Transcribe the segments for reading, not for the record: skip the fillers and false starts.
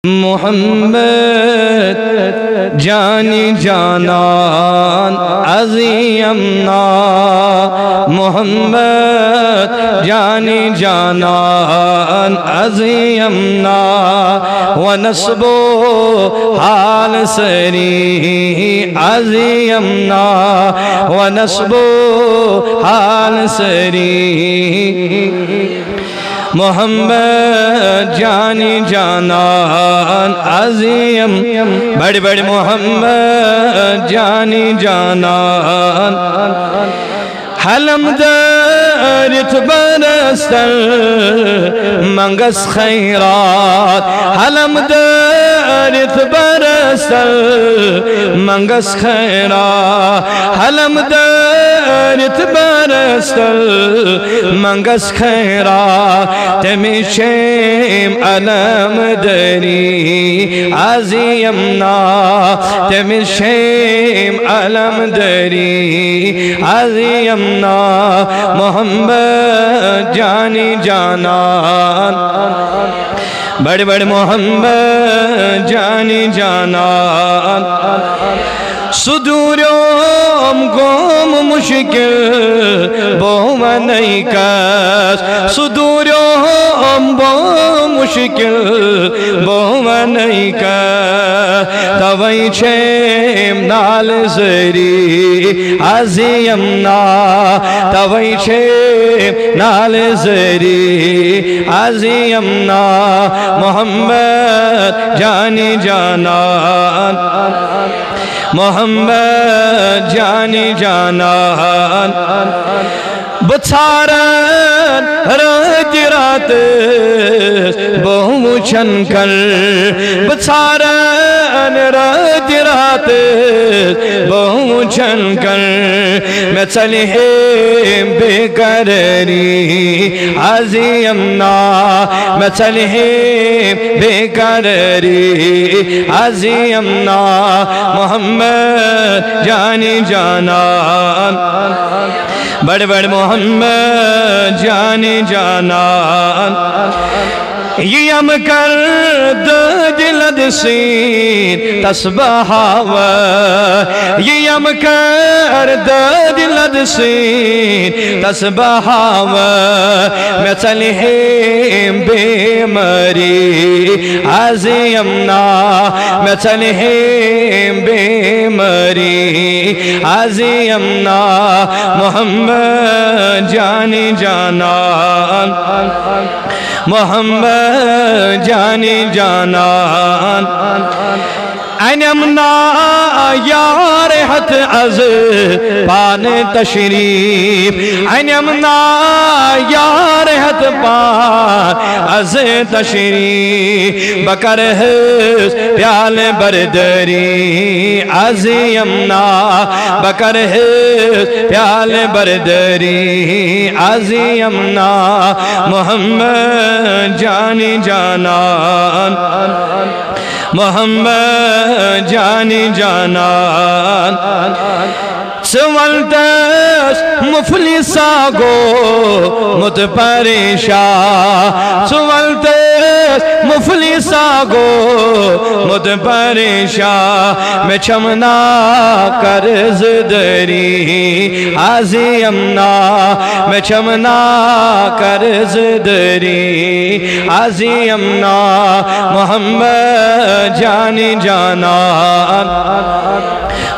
محمد جانی جانان عظیمنا محمد جانی جانان عظیمنا ونسب حال سری عظیمنا ونسب حال سری محمد جانی جانان عظیم بڑی بڑی محمد جانی جانان حلم دارت برستر منگس خیرات حلم دارت برستر منگس خیرات حلم دارت برستر منگس خیرات تمیشیم علم داری عظیمنا تمیشیم علم داری عظیمنا محمد جانی جانان بڑی بڑی محمد جانی جانان صدورم گم مشکل بوم نہیں کس صدورم بوم مشکل بوم نہیں کس توئی چھیم نال زری عظیمنا توئی چھیم نال زری عظیمنا محمد جانی جانان محمد جانی جانان بچارن رجرات بہمچن کر بچارن رجرات بہمچن کر میں چلیم بے قراری عظیمنا میں چلیم بے قراری عظیمنا محمد جانی جانان بڑے بڑے محمد جانی جانان یم کرد دلد سین تسبحاو یم کرد دلد سین تسبحاو میں چلیم بے مری عظیمنا میں چلیم بے مری عظیمنا محمد جانی جانان محمد جانی جانان انمنا یار حت از پان تشریف انمنا یار حت پان از تشریف بکر حس پیال بردری عظیمنا بکر حس پیال بردری عظیمنا محمد جانی جانان محمد جانی جانان سوالتش مفلسا گو مت پریشان سوالتش مفلسا گو مت پریشان میں چمنا قرض دری عظیمنا میں چمنا قرض دری عظیمنا محمد جانی جانان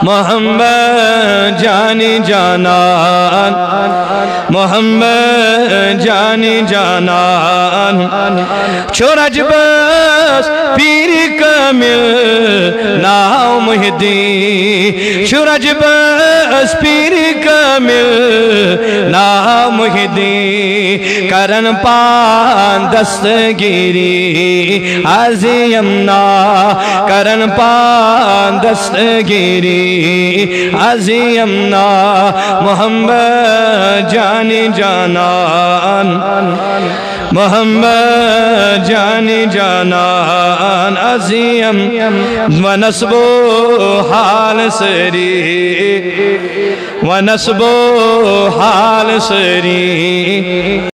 محمد جانی جانان محمد جانی جانان چھوڑج بس پیر کامل ناو مہدی چھوڑج بس پیر کامل ناو مہدی کرن پان دستگیری عظیمنا کرن پان دستگیری عظیمنا محمد جانی جانان محمد جانی جانان عظیم ونسب حال سری ونسب حال سری